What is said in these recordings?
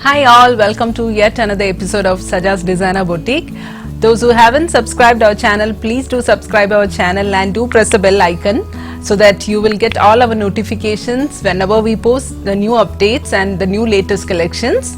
Hi all, welcome to yet another episode of Saja's Designer Boutique. Those who haven't subscribed our channel, please do subscribe our channel and do press the bell icon so that you will get all our notifications whenever we post the new updates and the new latest collections.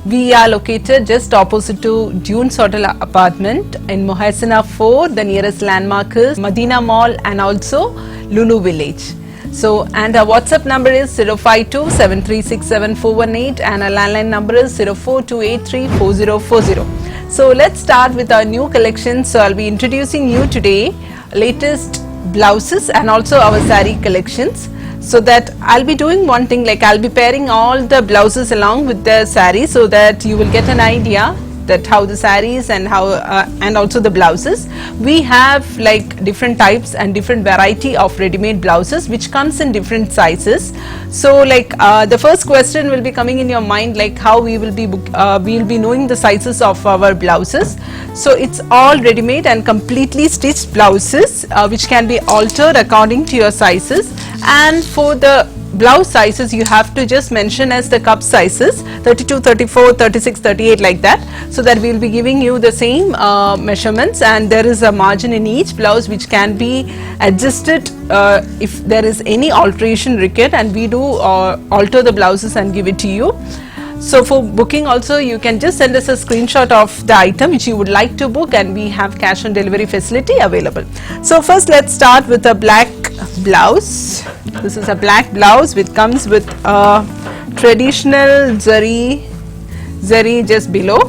We are located just opposite to Dunes Hotel apartment in Mohasina 4. The nearest landmark is Madina Mall and also Lulu Village. So, and our WhatsApp number is 052-7367-418 and our landline number is 04283-4040. So, let's start with our new collection. So, I'll be introducing you today latest blouses and also our saree collections. So that I'll be doing one thing, like I'll be pairing all the blouses along with the saree so that you will get an idea that how the sarees and how and also the blouses. We have like different types and different variety of ready-made blouses which comes in different sizes. So like the first question will be coming in your mind, like how we will be knowing the sizes of our blouses. So it's all ready-made and completely stitched blouses which can be altered according to your sizes. And for the blouse sizes, you have to just mention as the cup sizes 32, 34, 36, 38 like that, so that we will be giving you the same measurements, and there is a margin in each blouse which can be adjusted if there is any alteration required, and we do alter the blouses and give it to you. So for booking also, you can just send us a screenshot of the item which you would like to book, and we have cash on delivery facility available. So first let's start with a black blouse. This is a black blouse which comes with a traditional zari just below,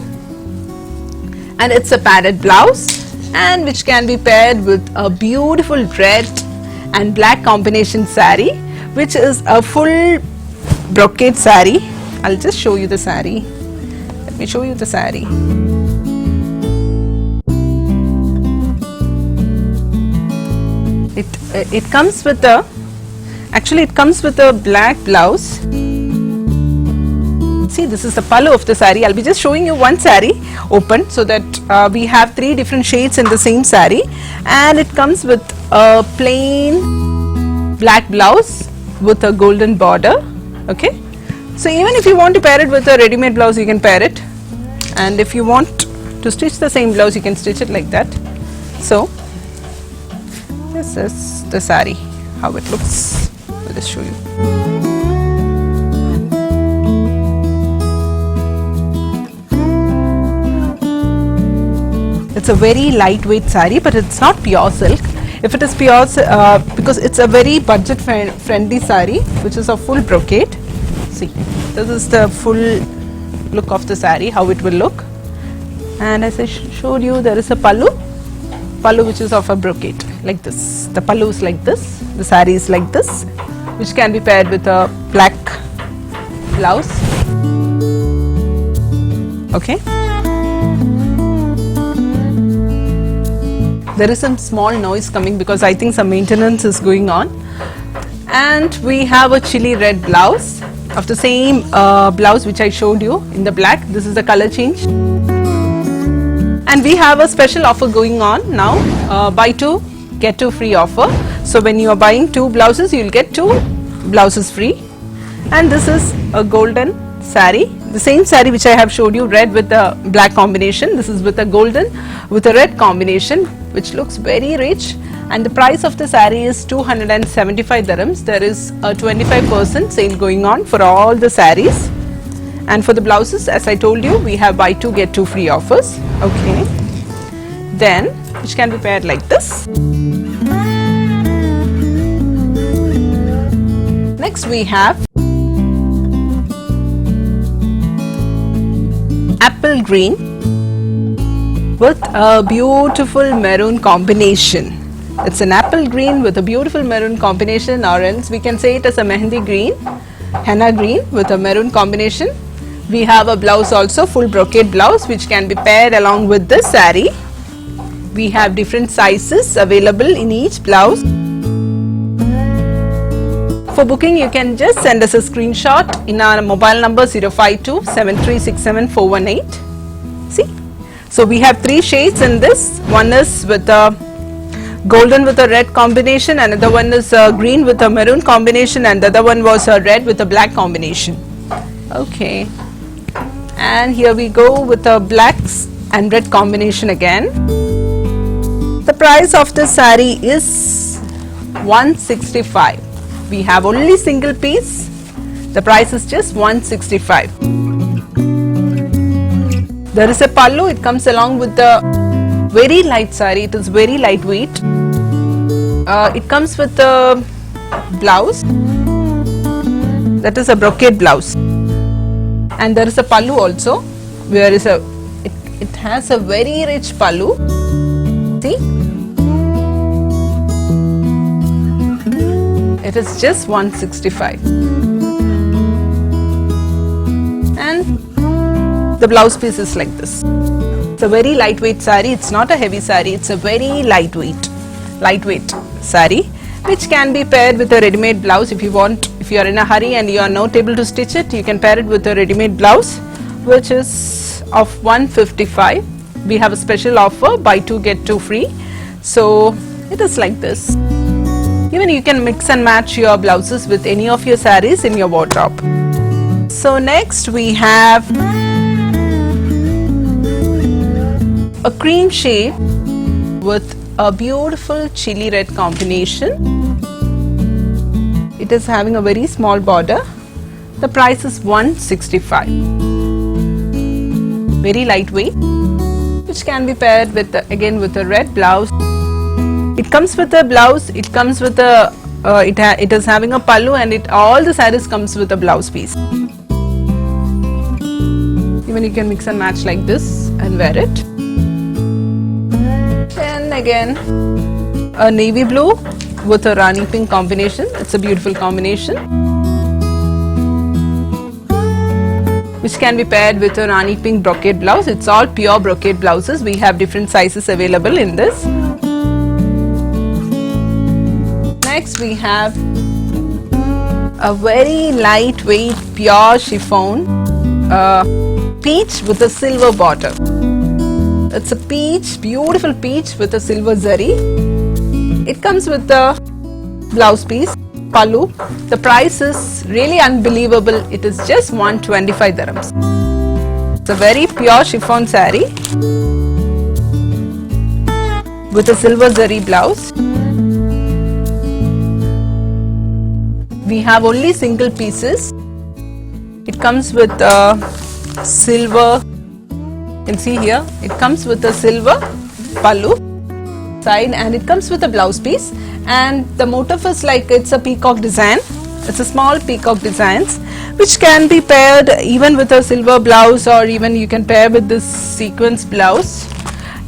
and it's a padded blouse, and which can be paired with a beautiful red and black combination saree, which is a full brocade saree. I'll just show you the saree. Let me show you the saree. It comes with a, actually it comes with a black blouse. See, this is the pallu of the saree. I'll be just showing you one saree open so that we have three different shades in the same saree, and it comes with a plain black blouse with a golden border. Okay. So even if you want to pair it with a ready-made blouse, you can pair it, and if you want to stitch the same blouse, you can stitch it like that. So this is the saree, how it looks. I'll just show you. It's a very lightweight saree, but it's not pure silk. If it is pure, because it's a very budget friendly saree, which is a full brocade. See, this is the full look of the saree, how it will look. And as I showed you, there is a pallu which is of a brocade like this. The pallu is like this, the saree is like this, which can be paired with a black blouse. Okay. There is some small noise coming because I think some maintenance is going on. And we have a chili red blouse of the same blouse which I showed you in the black. This is the color change. And we have a special offer going on now, buy two get two free offer. So when you are buying two blouses, you will get two blouses free. And this is a golden saree, the same saree which I have showed you, red with the black combination. This is with a golden with a red combination, which looks very rich. And the price of the saree is 275 dirhams. There is a 25% sale going on for all the sarees. And for the blouses, as I told you, we have buy two get two free offers. Okay. Then, which can be paired like this. Next we have apple green with a beautiful maroon combination. It's an apple green with a beautiful maroon combination, or else we can say it as a mehendi green, henna green with a maroon combination. We have a blouse also, full brocade blouse, which can be paired along with this saree. We have different sizes available in each blouse. For booking, you can just send us a screenshot in our mobile number 052-7367-418. See? So we have three shades in this. One is with a golden with a red combination, another one is green with a maroon combination, and the other one was red with a black combination. Okay. And here we go with a blacks and red combination again. The price of this saree is 165. We have only single piece. The price is just 165. There is a pallu. It comes along with the very light saree. It is very lightweight. It comes with a blouse. That is a brocade blouse. And there is a pallu also. Where is it has a very rich pallu. See? It is just 165. And the blouse piece is like this. It's a very lightweight saree. It's not a heavy saree. It's a very lightweight saree, which can be paired with a ready-made blouse if you want. If you are in a hurry and you are not able to stitch it, you can pair it with a ready-made blouse, which is of 155. We have a special offer, buy 2 get 2 free. So it is like this. Even you can mix and match your blouses with any of your sarees in your wardrobe. So next we have a cream shade with a beautiful chili red combination. It is having a very small border. The price is 165. Very lightweight, which can be paired with again with a red blouse. It comes with a blouse. It comes with a it is having a pallu, and all the sarees comes with a blouse piece. Even you can mix and match like this and wear it. Then again a navy blue with a Rani pink combination. It's a beautiful combination, which can be paired with a Rani pink brocade blouse. It's all pure brocade blouses. We have different sizes available in this. Next we have a very lightweight pure chiffon peach with a silver border. It's a peach, beautiful peach with a silver zari. It comes with the blouse piece, pallu. The price is really unbelievable. It is just 125 dirhams. It's a very pure chiffon saree with a silver zari blouse. We have only single pieces. It comes with silver. You can see here, it comes with a silver pallu side, and it comes with a blouse piece, and the motif is like it's a peacock design. It's a small peacock designs, which can be paired even with a silver blouse, or even you can pair with this sequence blouse.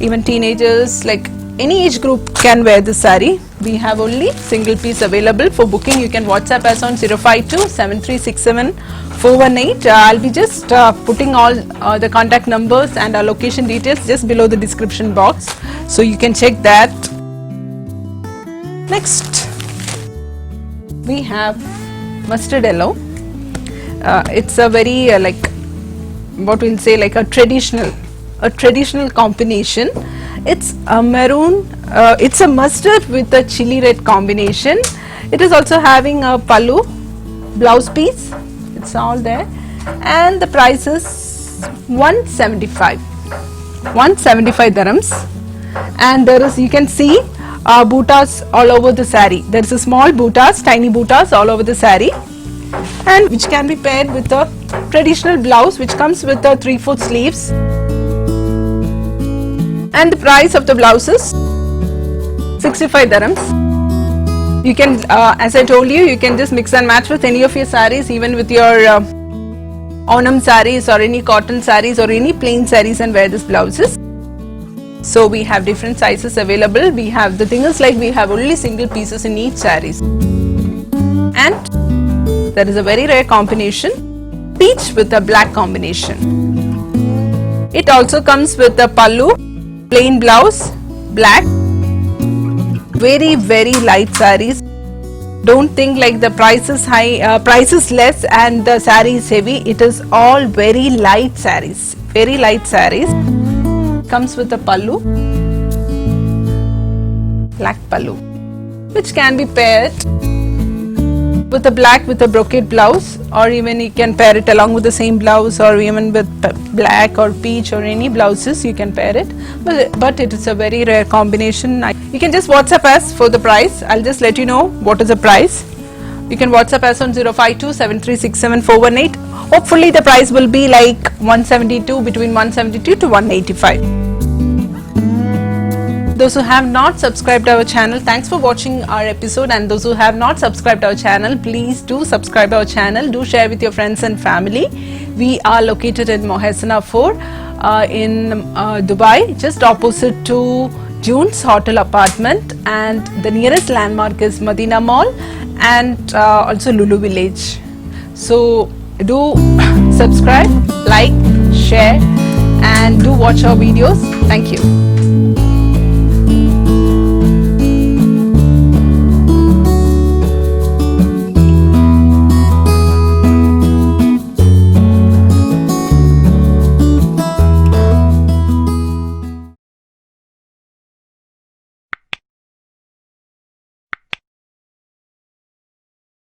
Even teenagers, like any age group can wear this saree. We have only single piece available. For booking you can WhatsApp us on 052-7367-418. I'll be just putting all the contact numbers and our location details just below the description box, so you can check that. Next we have mustard yellow. It's a very like what we'll say like a traditional combination. It's a maroon, it's a mustard with a chili red combination. It is also having a pallu, blouse piece. It's all there, and the price is 175 dirhams. And there is, you can see bootas all over the saree. There is a small bootas, tiny bootas all over the saree, and which can be paired with a traditional blouse, which comes with a 3/4 sleeves. And the price of the blouse is 65 dirhams. You can, as I told you, you can just mix and match with any of your sarees, even with your Onam sarees or any cotton sarees or any plain sarees, and wear these blouses. So we have different sizes available. We have, the thing is like we have only single pieces in each sarees. And there is a very rare combination, peach with a black combination. It also comes with a pallu, plain blouse, black. Very light sarees. Don't think like the price is high, price is less and the saree is heavy. It is all very light sarees. Very light sarees. Comes with a pallu, black pallu, which can be paired with a black with a brocade blouse, or even you can pair it along with the same blouse, or even with black or peach or any blouses you can pair it, but it is a very rare combination. You can just WhatsApp us for the price. I'll just let you know what is the price. You can WhatsApp us on 052-7367-418. Hopefully the price will be like 172, between 172 to 185. Those who have not subscribed our channel, thanks for watching our episode, and those who have not subscribed our channel, please do subscribe our channel. Do share with your friends and family. We are located in Mohesana 4 in Dubai, just opposite to June's Hotel apartment, and the nearest landmark is Madina Mall and also Lulu Village. So do subscribe, like, share, and do watch our videos. Thank you.